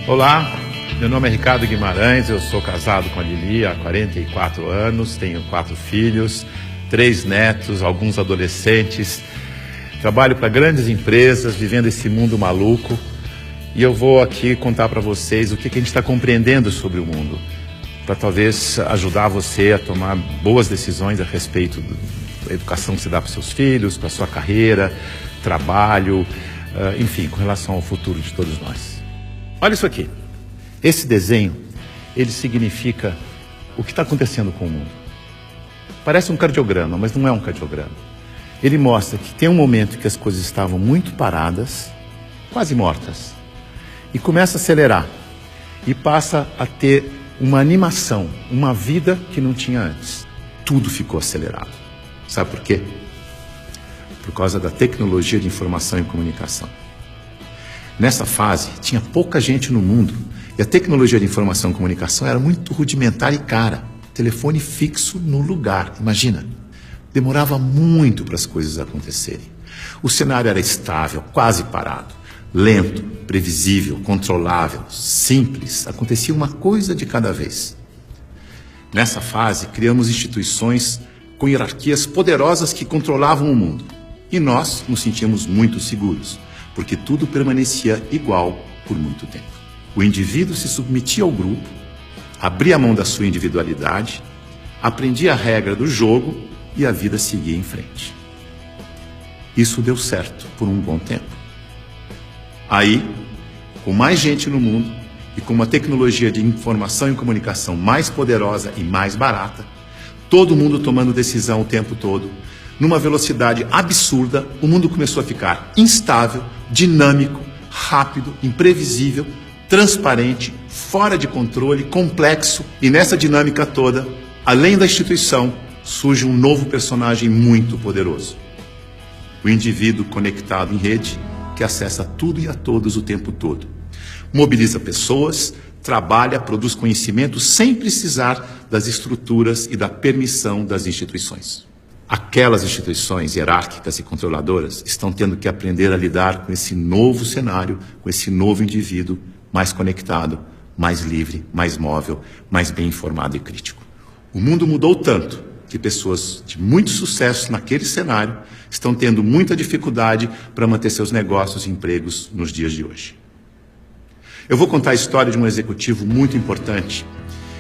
Olá, meu nome é Ricardo Guimarães, eu sou casado com a Lili há 44 anos, tenho 4 filhos, 3 netos, alguns adolescentes, trabalho para grandes empresas, vivendo esse mundo maluco, e eu vou aqui contar para vocês o que a gente está compreendendo sobre o mundo, para talvez ajudar você a tomar boas decisões a respeito da educação que você dá para seus filhos, para sua carreira, trabalho, enfim, com relação ao futuro de todos nós. Olha isso aqui. Esse desenho, ele significa o que está acontecendo com o mundo. Parece um cardiograma, mas não é um cardiograma. Ele mostra que tem um momento em que as coisas estavam muito paradas, quase mortas, e começa a acelerar, e passa a ter uma animação, uma vida que não tinha antes. Tudo ficou acelerado. Sabe por quê? Por causa da tecnologia de informação e comunicação. Nessa fase, tinha pouca gente no mundo e a tecnologia de informação e comunicação era muito rudimentar e cara. Telefone fixo no lugar, imagina. Demorava muito para as coisas acontecerem. O cenário era estável, quase parado, lento, previsível, controlável, simples. Acontecia uma coisa de cada vez. Nessa fase, criamos instituições com hierarquias poderosas que controlavam o mundo. E nós nos sentíamos muito seguros, porque tudo permanecia igual por muito tempo. O indivíduo se submetia ao grupo, abria mão da sua individualidade, aprendia a regra do jogo e a vida seguia em frente. Isso deu certo por um bom tempo. Aí, com mais gente no mundo e com uma tecnologia de informação e comunicação mais poderosa e mais barata, todo mundo tomando decisão o tempo todo, numa velocidade absurda, o mundo começou a ficar instável, dinâmico, rápido, imprevisível, transparente, fora de controle, complexo. E nessa dinâmica toda, além da instituição, surge um novo personagem muito poderoso. O indivíduo conectado em rede, que acessa tudo e a todos o tempo todo. Mobiliza pessoas, trabalha, produz conhecimento sem precisar das estruturas e da permissão das instituições. Aquelas instituições hierárquicas e controladoras estão tendo que aprender a lidar com esse novo cenário, com esse novo indivíduo mais conectado, mais livre, mais móvel, mais bem informado e crítico. O mundo mudou tanto que pessoas de muito sucesso naquele cenário estão tendo muita dificuldade para manter seus negócios e empregos nos dias de hoje. Eu vou contar a história de um executivo muito importante,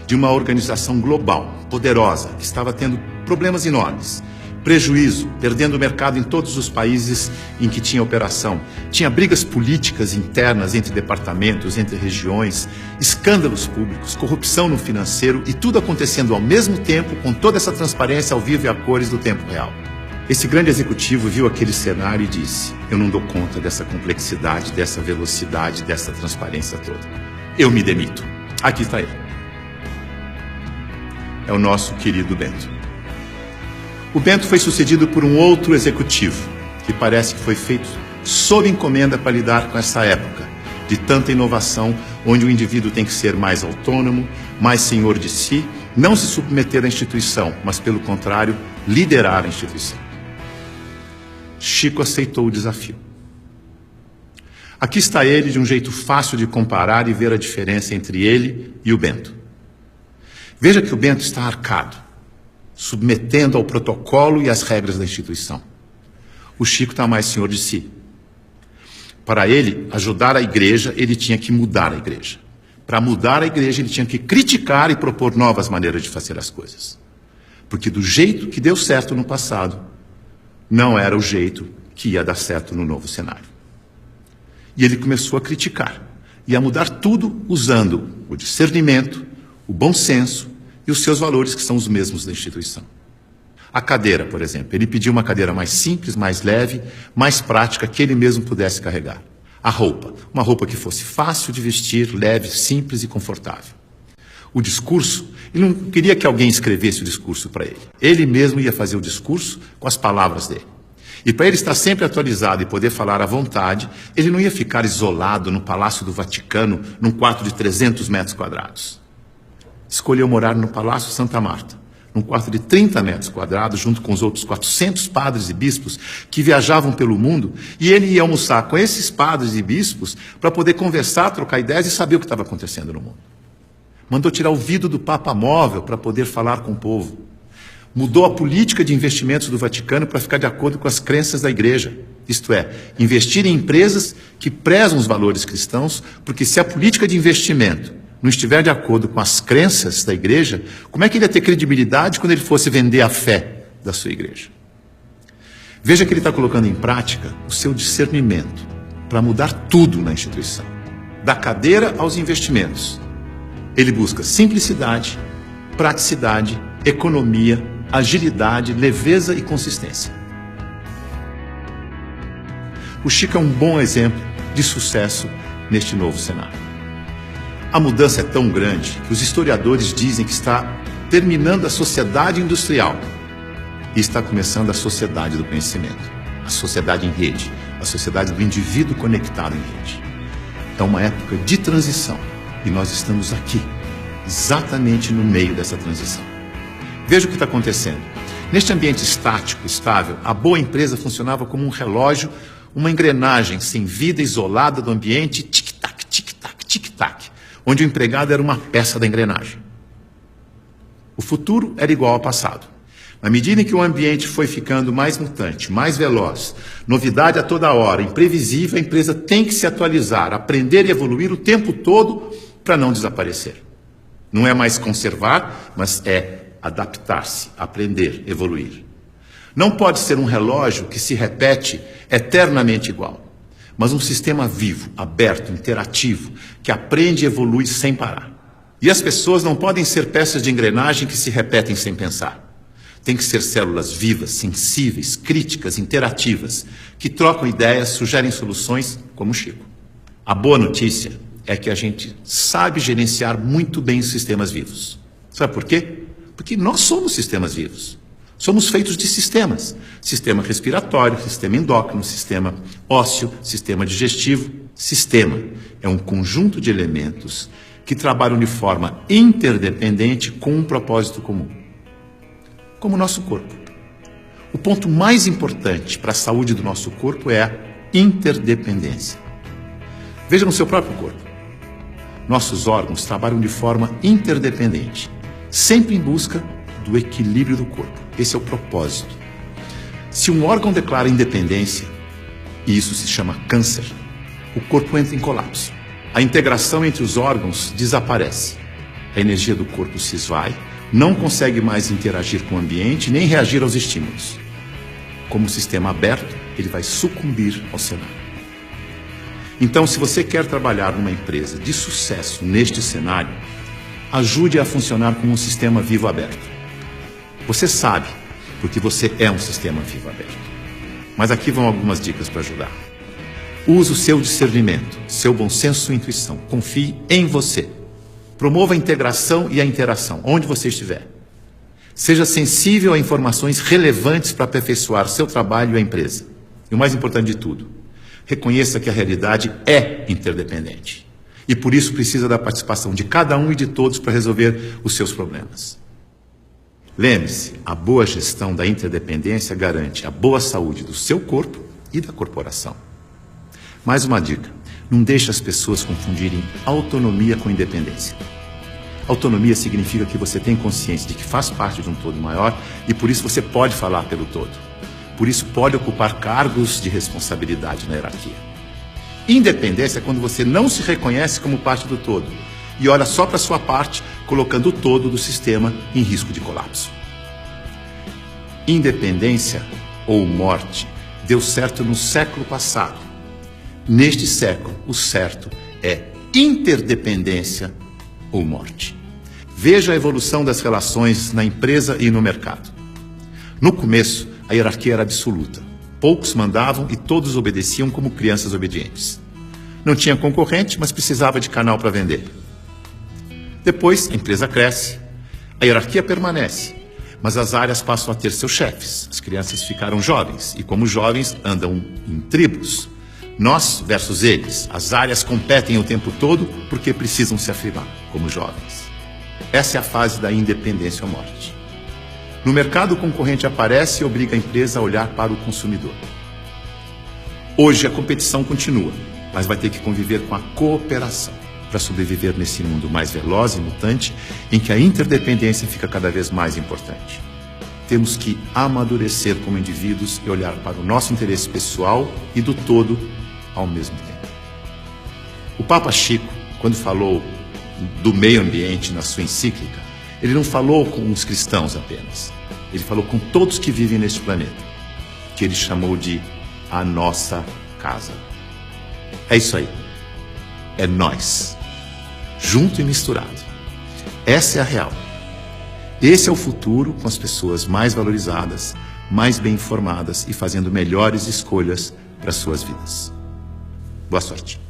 de uma organização global, poderosa, que estava tendo problemas enormes. Prejuízo, perdendo o mercado em todos os países em que tinha operação. Tinha brigas políticas internas entre departamentos, entre regiões, escândalos públicos, corrupção no financeiro e tudo acontecendo ao mesmo tempo com toda essa transparência ao vivo e a cores do tempo real. Esse grande executivo viu aquele cenário e disse: eu não dou conta dessa complexidade, dessa velocidade, dessa transparência toda. Eu me demito. Aqui está ele. É o nosso querido Bento. O Bento foi sucedido por um outro executivo, que parece que foi feito sob encomenda para lidar com essa época de tanta inovação, onde o indivíduo tem que ser mais autônomo, mais senhor de si, não se submeter à instituição, mas, pelo contrário, liderar a instituição. Chico aceitou o desafio. Aqui está ele, de um jeito fácil de comparar e ver a diferença entre ele e o Bento. Veja que o Bento está arcado, submetendo ao protocolo e às regras da instituição. O Chico está mais senhor de si. Para ele ajudar a igreja, ele tinha que mudar a igreja. Para mudar a igreja, ele tinha que criticar e propor novas maneiras de fazer as coisas. Porque do jeito que deu certo no passado, não era o jeito que ia dar certo no novo cenário. E ele começou a criticar e a mudar tudo usando o discernimento, o bom senso e os seus valores, que são os mesmos da instituição. A cadeira, por exemplo. Ele pediu uma cadeira mais simples, mais leve, mais prática, que ele mesmo pudesse carregar. A roupa. Uma roupa que fosse fácil de vestir, leve, simples e confortável. O discurso. Ele não queria que alguém escrevesse o discurso para ele. Ele mesmo ia fazer o discurso com as palavras dele. E para ele estar sempre atualizado e poder falar à vontade, ele não ia ficar isolado no Palácio do Vaticano, num quarto de 300 metros quadrados. Escolheu morar no Palácio Santa Marta, num quarto de 30 metros quadrados, junto com os outros 400 padres e bispos que viajavam pelo mundo, e ele ia almoçar com esses padres e bispos para poder conversar, trocar ideias e saber o que estava acontecendo no mundo. Mandou tirar o vidro do Papa Móvel para poder falar com o povo. Mudou a política de investimentos do Vaticano para ficar de acordo com as crenças da Igreja. Isto é, investir em empresas que prezam os valores cristãos, porque se a política de investimento não estiver de acordo com as crenças da Igreja, como é que ele ia ter credibilidade quando ele fosse vender a fé da sua Igreja? Veja que ele está colocando em prática o seu discernimento para mudar tudo na instituição, da cadeira aos investimentos. Ele busca simplicidade, praticidade, economia, agilidade, leveza e consistência. O Chico é um bom exemplo de sucesso neste novo cenário. A mudança é tão grande que os historiadores dizem que está terminando a sociedade industrial e está começando a sociedade do conhecimento, a sociedade em rede, a sociedade do indivíduo conectado em rede. É uma época de transição e nós estamos aqui, exatamente no meio dessa transição. Veja o que está acontecendo. Neste ambiente estático, estável, a boa empresa funcionava como um relógio, uma engrenagem sem vida, isolada do ambiente, tic-tac, tic-tac, tic-tac, onde o empregado era uma peça da engrenagem. O futuro era igual ao passado. Na medida em que o ambiente foi ficando mais mutante, mais veloz, novidade a toda hora, imprevisível, a empresa tem que se atualizar, aprender e evoluir o tempo todo para não desaparecer. Não é mais conservar, mas é adaptar-se, aprender, evoluir. Não pode ser um relógio que se repete eternamente igual, mas um sistema vivo, aberto, interativo, que aprende e evolui sem parar. E as pessoas não podem ser peças de engrenagem que se repetem sem pensar. Tem que ser células vivas, sensíveis, críticas, interativas, que trocam ideias, sugerem soluções, como o Chico. A boa notícia é que a gente sabe gerenciar muito bem os sistemas vivos. Sabe por quê? Porque nós somos sistemas vivos. Somos feitos de sistemas. Sistema respiratório, sistema endócrino, sistema ósseo, sistema digestivo. Sistema é um conjunto de elementos que trabalham de forma interdependente com um propósito comum. Como o nosso corpo. O ponto mais importante para a saúde do nosso corpo é a interdependência. Veja no seu próprio corpo. Nossos órgãos trabalham de forma interdependente, sempre em busca do equilíbrio do corpo. Esse é o propósito. Se um órgão declara independência, e isso se chama câncer, o corpo entra em colapso. A integração entre os órgãos desaparece. A energia do corpo se esvai, não consegue mais interagir com o ambiente, nem reagir aos estímulos. Como sistema aberto, ele vai sucumbir ao cenário. Então, se você quer trabalhar numa empresa de sucesso neste cenário, ajude a funcionar como um sistema vivo aberto. Você sabe, porque você é um sistema vivo aberto. Mas aqui vão algumas dicas para ajudar. Use o seu discernimento, seu bom senso e intuição. Confie em você. Promova a integração e a interação, onde você estiver. Seja sensível a informações relevantes para aperfeiçoar seu trabalho e a empresa. E o mais importante de tudo, reconheça que a realidade é interdependente. E por isso precisa da participação de cada um e de todos para resolver os seus problemas. Lembre-se, a boa gestão da interdependência garante a boa saúde do seu corpo e da corporação. Mais uma dica, não deixe as pessoas confundirem autonomia com independência. Autonomia significa que você tem consciência de que faz parte de um todo maior e por isso você pode falar pelo todo. Por isso pode ocupar cargos de responsabilidade na hierarquia. Independência é quando você não se reconhece como parte do todo e olha só para a sua parte, colocando o todo do sistema em risco de colapso. Independência ou morte deu certo no século passado. Neste século, o certo é interdependência ou morte. Veja a evolução das relações na empresa e no mercado. No começo, a hierarquia era absoluta. Poucos mandavam e todos obedeciam como crianças obedientes. Não tinha concorrente, mas precisava de canal para vender. Depois, a empresa cresce, a hierarquia permanece, mas as áreas passam a ter seus chefes. As crianças ficaram jovens e, como jovens, andam em tribos. Nós versus eles. As áreas competem o tempo todo porque precisam se afirmar como jovens. Essa é a fase da independência ou morte. No mercado, o concorrente aparece e obriga a empresa a olhar para o consumidor. Hoje, a competição continua, mas vai ter que conviver com a cooperação para sobreviver nesse mundo mais veloz e mutante, em que a interdependência fica cada vez mais importante. Temos que amadurecer como indivíduos e olhar para o nosso interesse pessoal e do todo ao mesmo tempo. O Papa Chico, quando falou do meio ambiente na sua encíclica, ele não falou com os cristãos apenas. Ele falou com todos que vivem neste planeta, que ele chamou de a nossa casa. É isso aí. É nós. Junto e misturado. Essa é a real. Esse é o futuro, com as pessoas mais valorizadas, mais bem informadas e fazendo melhores escolhas para suas vidas. Boa sorte.